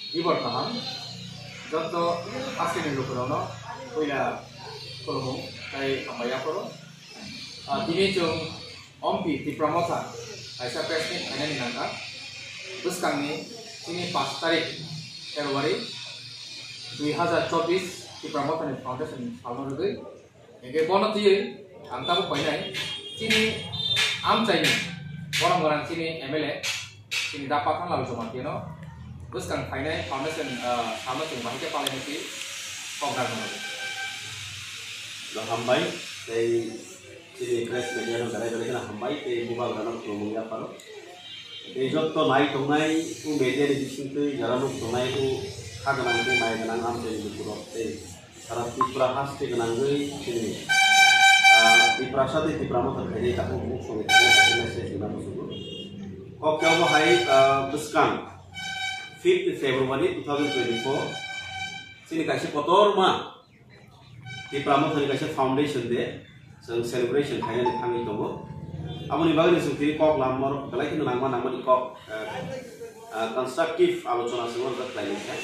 Gibor kaham, joto asli lukurono, kuila kolomu, kai kamaya koro. Dini jung ompi di promotan, kaisa presni hanya ninangka. Terus kami ini 5 tarik Februari 2024 di promotan foundation salon itu. Yang bono tiye, angka bu poinai. Sini am cai orang sini MLA, sini dapat kan lalu cuma tieno. Terus kan finai foundation sama cuma bahaya paling itu kongkar mana. Lo hambai dari sini press media lo dari kena hambai dari mobile kanal promo ya paro. Dari jatuh naik tunai tu media di sini tu jalan tunai tu kagak nanti main kenang am jadi berkurang. Karena tipra khas di kenang sini. Di prasat di pramo terjadi tak mungkin sulit message di mana suku. Kau kau hai beskan 5th February 2024 sini kasih kotor mah di pramo tadi kasih foundation deh celebration kaya di kami itu. Amun ibarat seperti kau lamor kalau kita nama di kau konstruktif alocona semua terkait kan.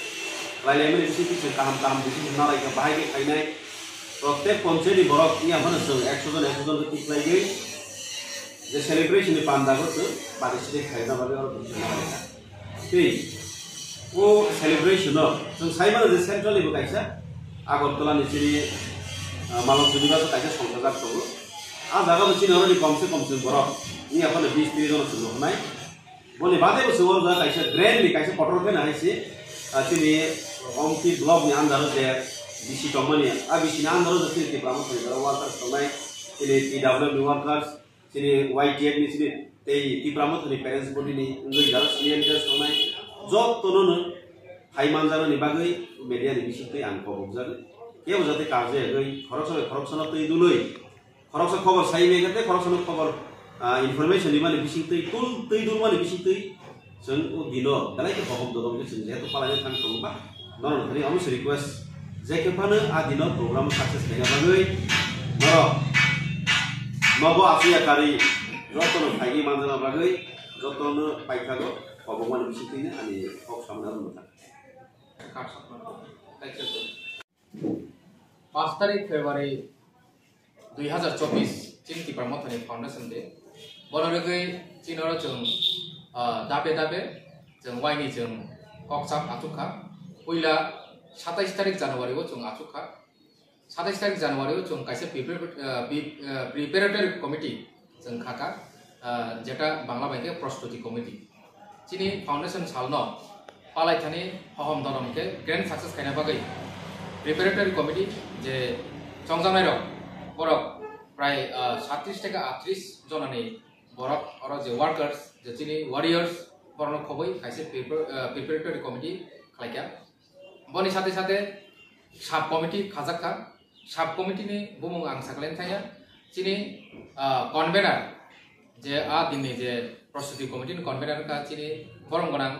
Lain-lain di sini kaham di sini nara ikan bahaya kayaknya. প্রত্যেক পঞ্চায়েত বড় ইয়া মানে 100 জন ঠিক লাগে যে celebration পান্দা করতে পারিশ্রমিক খাইনা ভাবে আর কিছু না ঠিক ও সেলিব্রেশন जों সাইমানে যে সেন্ট্রাল লিবো কাইসা আগরতলা নিচেরি মালক জুনিবাস কাইসা সংখ্যা করব আর জায়গা বছি নরনি কমসে বড় ইয়া মানে 20-30 জন ছিল নাই বলি বাদে বসে ওর জায়গা কাইসা গ্র্যান্ডলি কাইসা পটরকে না আইছে তিনি অমকি ব্লক নি আন্দারো যে bisi company abisi nan daro jati ti pramo kali workers tomai ini PWD workers sini YTF ni sini ti pramo ni parents body ni ngoi daro senior leaders tomai job tono hai manjaro ni bagai media ni bisi ti ang ko bujal ke bujate kaje goi khorokson to iduloi khorokson খবর sai me gate khorokson খবর information ni mane bisi ti dul mane bisi ti जों dino dalai ke bohom dodom ni sini jeto palanya thang tongba non thari ami request Jekepana adino program sukses kaya bagai, moro, nobo asia kari, jotono pagi manjana bagai, jotono paikago, oboman bisitinya ani ok samna rumah. 5 tarik Februari 2024 Chin Tipra Mothani Foundation Day. Bonoregai Chinoro jeng dabe jeng waini jeng koksak atuka, uila 27 তারিখ জানুয়ারি जों आचुखा 27 तारिख জানুয়ারি जों কাইसे preparatory committee जों खाका जेटा बांग्ला बाइके प्रस्तुति committee चिनी foundation सालनो पालायथानि हहम दरमके grand success खायना बागै प्रिपारेटरि कमिटी जे चंजानाय रक बरक प्राय 37 থেকে 38 जनानि बरक अर जे वर्कर्स जे चिनी वारियर्स बरनो खबै काइसे प्रिपारेटरि कमिटी खालायका बनी साथे साब कमिटी खाजाखा साब कमिटी नि बुमुं आं साकलेन थाया चिनी कन्वेनर जे आ दिननि जे प्रस्तुति कमिटी नि कन्वेनर का चिनी बरं गोनां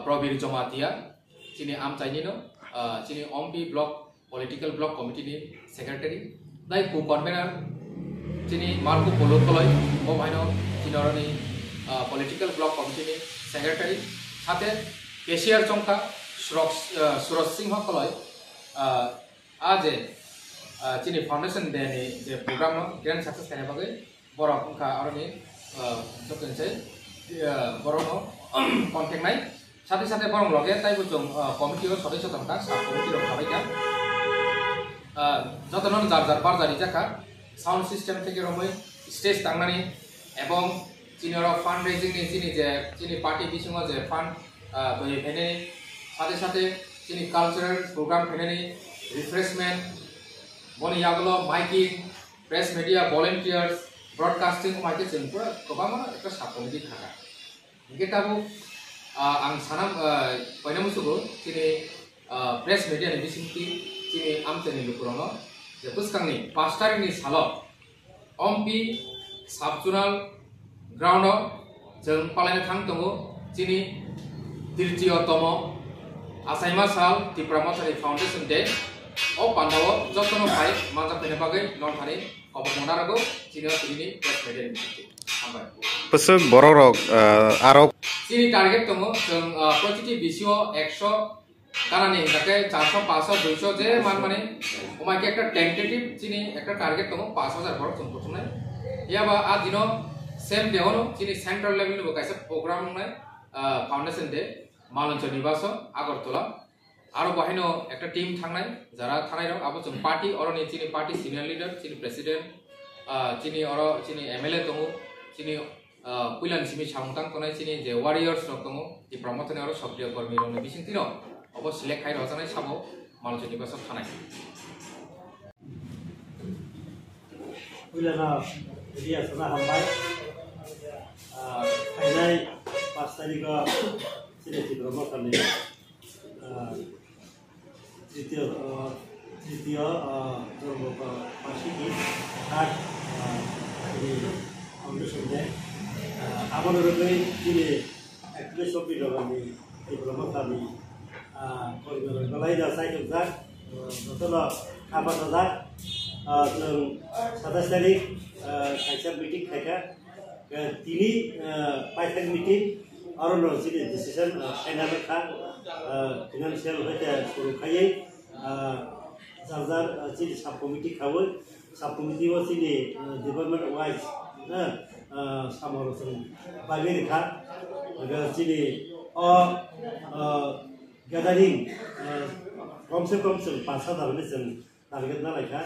प्रबीर जमातिया चिनी आमचाइनिनो चिनी omp block political block committee नि सेक्रेटारि दाइ को कन्वेनर चिनी मार्को पोलोकलय ओ भाइनो चिनरनि पलिटिकल ब्लक कमिटी नि सेक्रेटारि साथे केशियर चंका सुरज सिंह कलय आज चिनी फाउंडेशन डे नि जे प्रोग्राम ग्रैंड सक्सेस खायना बागै बरक उनका आरनि जतनसे बरनो कन्टेक्ट नाय साथे बरं लगे ताइबो जों कमिटियाव सदस्य दंखा साब कमिटियाव थाबायका जतनन जार बारजारि जाखा साउंड सिस्टम থেকে रमै स्टेज दांनानै एवं चिनिर फान्ड रेजिंग नि चिनी पार्टी बिसिङाव जे फान्ड बय फेने साथे चिनी कल्चरल प्रोग्राम फेने रिफ्रेशमेंट बनि यागलो miking press media volunteers broadcasting माइके जों पुरा गोबां एक साब कमिटि थाखा इनके काबु आं सानाम बयनामुसुगो चिनी प्रेस मीडिया नि बिसिंति चिनी आमचेनि लुकुरनो जे पुस्कांनि 5 तारिखनि सालो ओमपी साबजुनाल ग्राउंड जों पालायनो थां दङ चिनी 30तम आसाइमा साल तिप्रा मोथानि फाउंडेशन डे ओ पान्दाव जतनो फाइ माजा फैनो बागै नन थानि खबर मोनारागौ चिनी प्रेस मीडिया नि हामबाय pesuk borok arok chini target tongo jeng protiti bisio 100 kanani take 400 500 200 je মানে ওমাকে একটা টেন্টেটিভ চিনি একটা target tongo 5000 borok jeng prothomnai yaba a dino same দেহনো চিনি সেন্ট্রাল লেভেল বো কাইসা প্রোগ্রাম নাই ফাউন্ডেশন ডে মালঞ্চ নিবাস আগরতলা আরো বাহিনো একটা টিম থাকনাই যারা থানাই রক আবো जों পার্টি অরনি চিনি পার্টি সিনিয়র লিডার চিনি প্রেসিডেন্ট চিনি অর চিনি এমএলএ দङ চিনি কুইলান সিমি সামতাং তনাই চিনি যে ওয়ারিয়র্স রক দङ যে প্রমোশন অর সক্রিয় কর্মী রনি বিসিংতিনো অব সিলেক্ট খাই রজানাই সাবো মালঞ্চ নিবাস থানাই কুইলানা রিয়া সনা হামবাই ফাইনাল 5 তারিখ সিলেক্ট প্রমোশন তৃতীয় বার্ষিকী আট ফাউন্ডেশন দেয় আমাদের তিনি 41 টাকানি এই ব্রহ্মকালী গলাই যা সাইকেল যাক যতন আবাদ যাক जों 27 তারিখ কাইসার মিটিং থাকা তিনি 5 তারিখ মিটিং আর যিনি ডিসিশন ফাইনাল খা ফিনান্সিয়াল হইতে শুরু খাইয়ে যার যিনি সাব কমিটি খাবো সাব কমিটিও যিনি ডিপার্টমেন্ট ওয়াইজ সামরসন বাগি রেখা যিনি গ্যাদারিং কমসে কম जों 5,000 মানে जों টার্গেট না লাইখা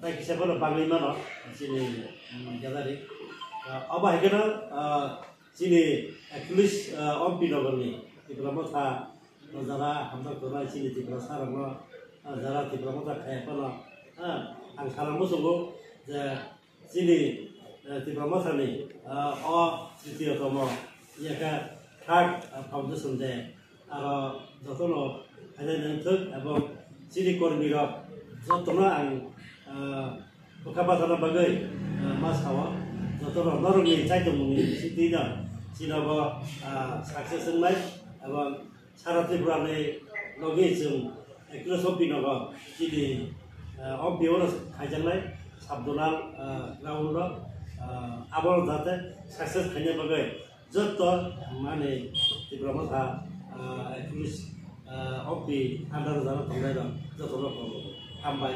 তাই হিসাবে বাঙালি মানো যিনি গ্যাদারিং অবাহিকেন যিনি 41 অম্পি নগরনি ত্রিপুরামথা যারা হামদার করা যিনি ত্রিপুরা সারাङ যারা ত্রিপুরামথা খায়াপানো आं खालामो जोंगो जे যিনি ত্রিপুরামথাनि তৃতীয়তম ইয়াকা থার্ড ফাউন্ডেশন দে আর যতন হাইলাইনথক এবং যিনি কর্মীরা যতন आं পকাপাথানা বাগৈ মাসাওয়া যতন নরমি চাইতমুনি সিদিনা जिनाव साक्सेस होनाय এবং सारा त्रिपुरानि लगे जों 120 नग जिनि अम्पियाव खायजानाय साबदनाल राउन्ड आबर जाते साक्सेस खायनो बागै जत माने त्रिपुरामथा 21 अम्पि आन्दार जाना थांनाय दं जतन हामबाय